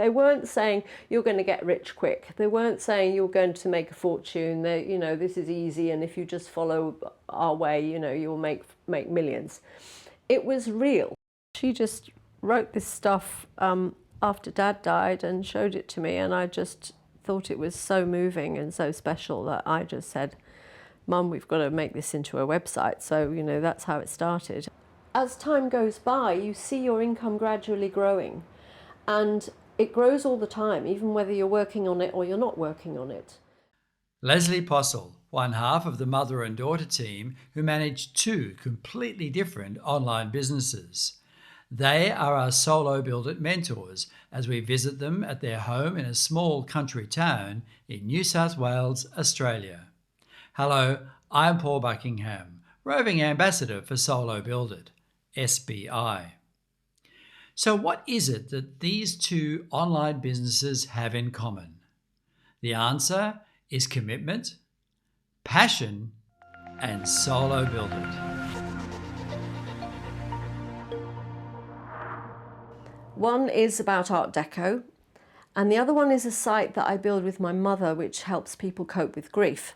They weren't saying you're going to get rich quick. They weren't saying you're going to make a fortune. They, this is easy, and if you just follow our way, you'll make millions. It was real. She just wrote this stuff after Dad died and showed it to me, and I just thought it was so moving and so special that I just said, Mum, we've got to make this into a website. So, that's how it started. As time goes by, you see your income gradually growing, and it grows all the time, even whether you're working on it or you're not working on it. Leslie Postle, one half of the mother and daughter team who manage two completely different online businesses. They are our Solo Build It mentors as we visit them at their home in a small country town in New South Wales, Australia. Hello, I'm Paul Buckingham, roving ambassador for Solo Build It, SBI. So what is it that these two online businesses have in common? The answer is commitment, passion, and Solo Build It. One is about Art Deco, and the other one is a site that I build with my mother, which helps people cope with grief.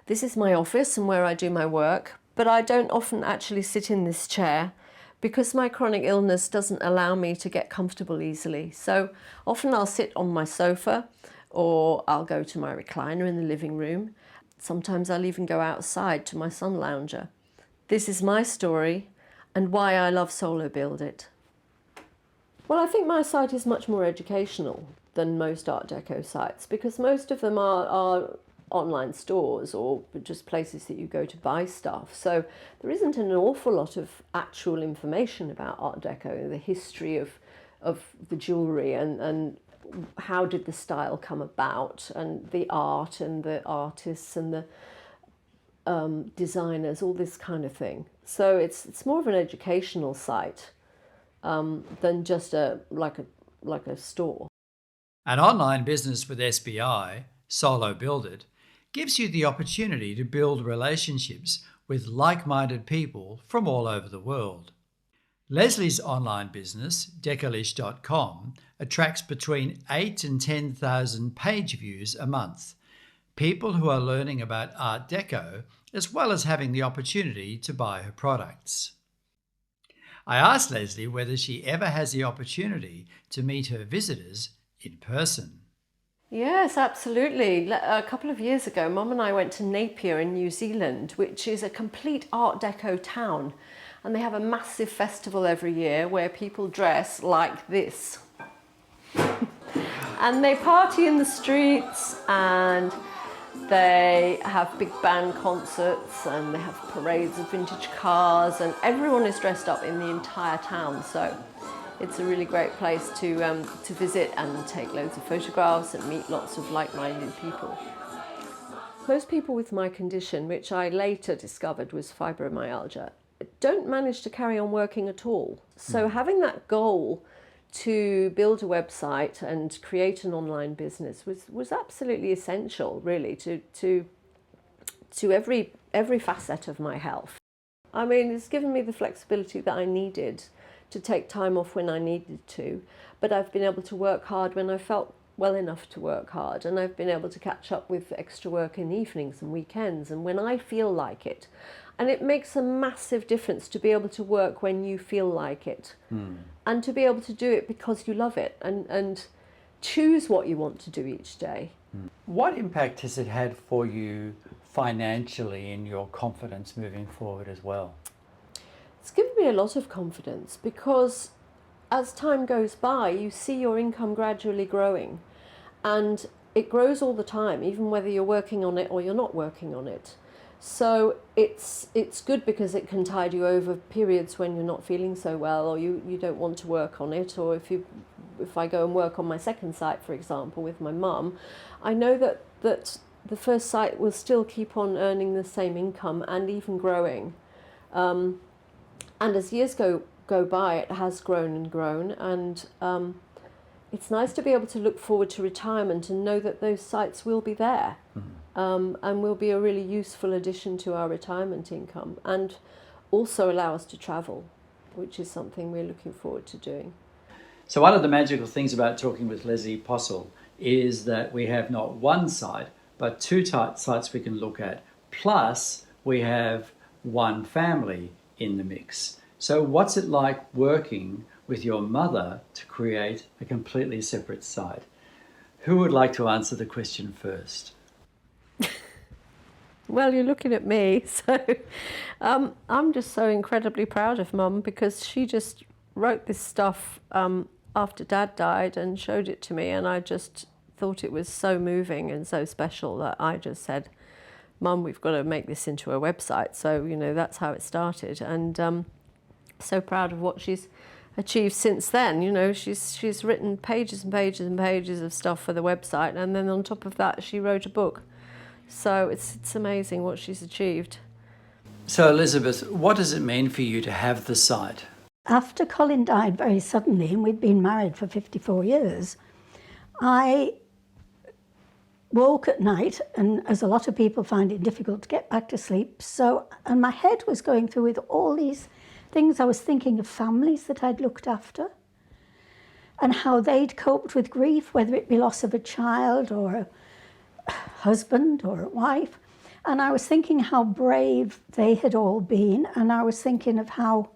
This is my office and where I do my work, but I don't often actually sit in this chair because my chronic illness doesn't allow me to get comfortable easily. So often I'll sit on my sofa, or I'll go to my recliner in the living room. Sometimes I'll even go outside to my sun lounger. This is my story and why I love Solo Build It. Well, I think my site is much more educational than most Art Deco sites, because most of them are online stores or just places that you go to buy stuff. So there isn't an awful lot of actual information about Art Deco, the history of the jewellery and how did the style come about, and the art and the artists and the designers, all this kind of thing. So it's more of an educational site than just like a store. An online business with SBI, Solo Build It, gives you the opportunity to build relationships with like-minded people from all over the world. Leslie's online business, Decalish.com, attracts between 8,000 and 10,000 page views a month, people who are learning about Art Deco as well as having the opportunity to buy her products. I asked Leslie whether she ever has the opportunity to meet her visitors in person. Yes, absolutely. A couple of years ago, Mum and I went to Napier in New Zealand, which is a complete Art Deco town. And they have a massive festival every year where people dress like this. And they party in the streets, and they have big band concerts, and they have parades of vintage cars, and everyone is dressed up in the entire town. So it's a really great place to visit and take loads of photographs and meet lots of like-minded people. Most people with my condition, which I later discovered was fibromyalgia, don't manage to carry on working at all. So having that goal to build a website and create an online business was absolutely essential, really, to every facet of my health. I mean, it's given me the flexibility that I needed to take time off when I needed to, but I've been able to work hard when I felt well enough to work hard, and I've been able to catch up with extra work in evenings and weekends and when I feel like it. And it makes a massive difference to be able to work when you feel like it, and to be able to do it because you love it, and choose what you want to do each day. What impact has it had for you financially in your confidence moving forward as well? It's given me a lot of confidence, because as time goes by, you see your income gradually growing, and it grows all the time, even whether you're working on it or you're not working on it. So it's good because it can tide you over periods when you're not feeling so well, or you don't want to work on it. Or if I go and work on my second site, for example, with my mum, I know that the first site will still keep on earning the same income and even growing. And as years go by, it has grown and grown, and it's nice to be able to look forward to retirement and know that those sites will be there, and will be a really useful addition to our retirement income, and also allow us to travel, which is something we're looking forward to doing. So one of the magical things about talking with Leslie Postle is that we have not one site, but two sites we can look at. Plus, we have one family in the mix. So what's it like working with your mother to create a completely separate site? Who would like to answer the question first? Well, you're looking at me, so I'm just so incredibly proud of Mum, because she just wrote this stuff after Dad died and showed it to me, and I just thought it was so moving and so special that I just said, Mum, we've got to make this into a website. So, you know, that's how it started, and so proud of what she's achieved since then. You know, she's written pages and pages and pages of stuff for the website, and then on top of that she wrote a book. So it's amazing what she's achieved. So Elizabeth, what does it mean for you to have the site? After Colin died very suddenly, and we'd been married for 54 years, I woke at night, and as a lot of people find it difficult to get back to sleep, and my head was going through with all these things. I was thinking of families that I'd looked after and how they'd coped with grief, whether it be loss of a child or a husband or a wife. And I was thinking how brave they had all been, and I was thinking of how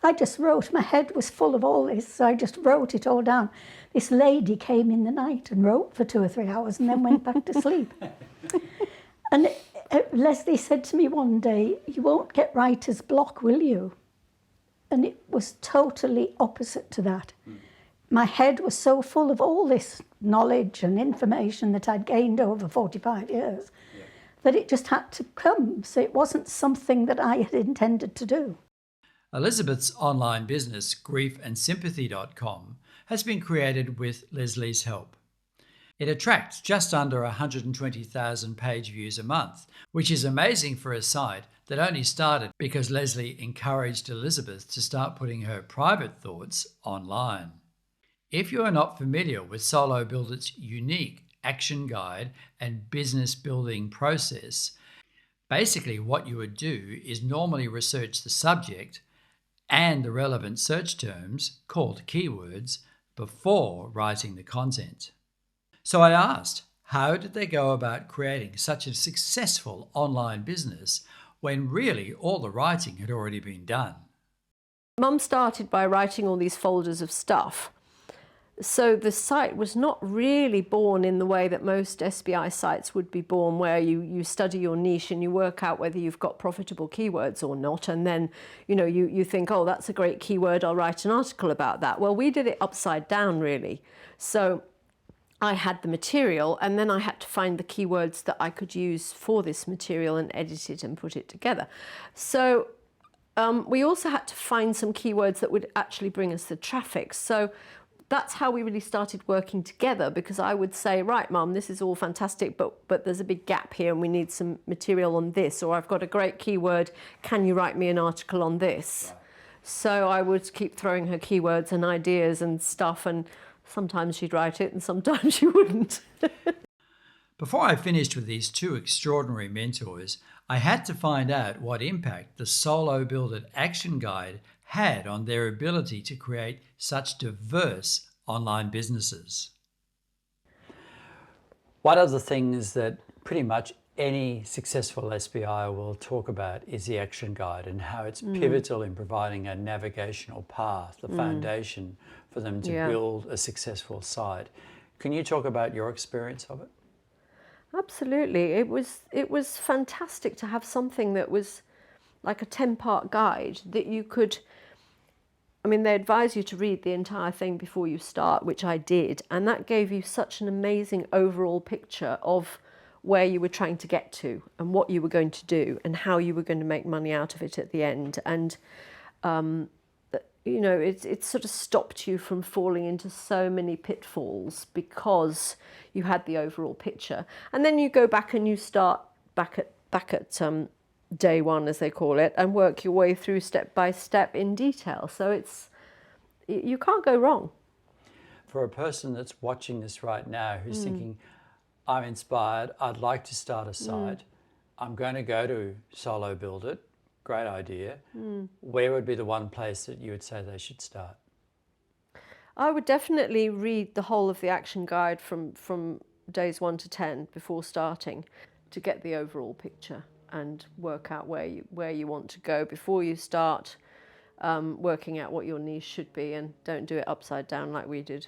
I just wrote. My head was full of all this, so I just wrote it all down. This lady came in the night and wrote for 2 or 3 hours and then went back to sleep. And Leslie said to me one day, "You won't get writer's block, will you?" And it was totally opposite to that. My head was so full of all this knowledge and information that I'd gained over 45 years that it just had to come. So it wasn't something that I had intended to do. Elizabeth's online business, griefandsympathy.com, has been created with Leslie's help. It attracts just under 120,000 page views a month, which is amazing for a site that only started because Leslie encouraged Elizabeth to start putting her private thoughts online. If you are not familiar with Solo Build It's unique action guide and business building process, basically what you would do is normally research the subject and the relevant search terms, called keywords, before writing the content. So I asked, how did they go about creating such a successful online business when really all the writing had already been done? Mum started by writing all these folders of stuff. So the site was not really born in the way that most SBI sites would be born, where you study your niche and you work out whether you've got profitable keywords or not. And then, you know, you think, oh, that's a great keyword, I'll write an article about that. Well, we did it upside down, really. So I had the material, and then I had to find the keywords that I could use for this material and edit it and put it together. So we also had to find some keywords that would actually bring us the traffic. So that's how we really started working together, because I would say, right, Mum, this is all fantastic, but there's a big gap here and we need some material on this, or I've got a great keyword, can you write me an article on this? Right. So I would keep throwing her keywords and ideas and stuff, and sometimes she'd write it and sometimes she wouldn't. Before I finished with these two extraordinary mentors, I had to find out what impact the Solo Build It Action Guide had on their ability to create such diverse online businesses. One of the things that pretty much any successful SBI will talk about is the action guide and how it's pivotal in providing a navigational path, the foundation for them to build a successful site. Can you talk about your experience of it? Absolutely. It was fantastic to have something that was like a 10-part guide that you could, I mean, they advise you to read the entire thing before you start, which I did, and that gave you such an amazing overall picture of where you were trying to get to and what you were going to do and how you were going to make money out of it at the end. And you know, it sort of stopped you from falling into so many pitfalls because you had the overall picture. And then you go back and you start back at day one, as they call it, and work your way through step by step in detail. So you can't go wrong. For a person that's watching this right now who's thinking, I'm inspired, I'd like to start a site, I'm going to go to Solo Build It, great idea. Where would be the one place that you would say they should start? I would definitely read the whole of the action guide from days 1 to 10 before starting to get the overall picture and work out where you want to go before you start working out what your niche should be, and don't do it upside down like we did.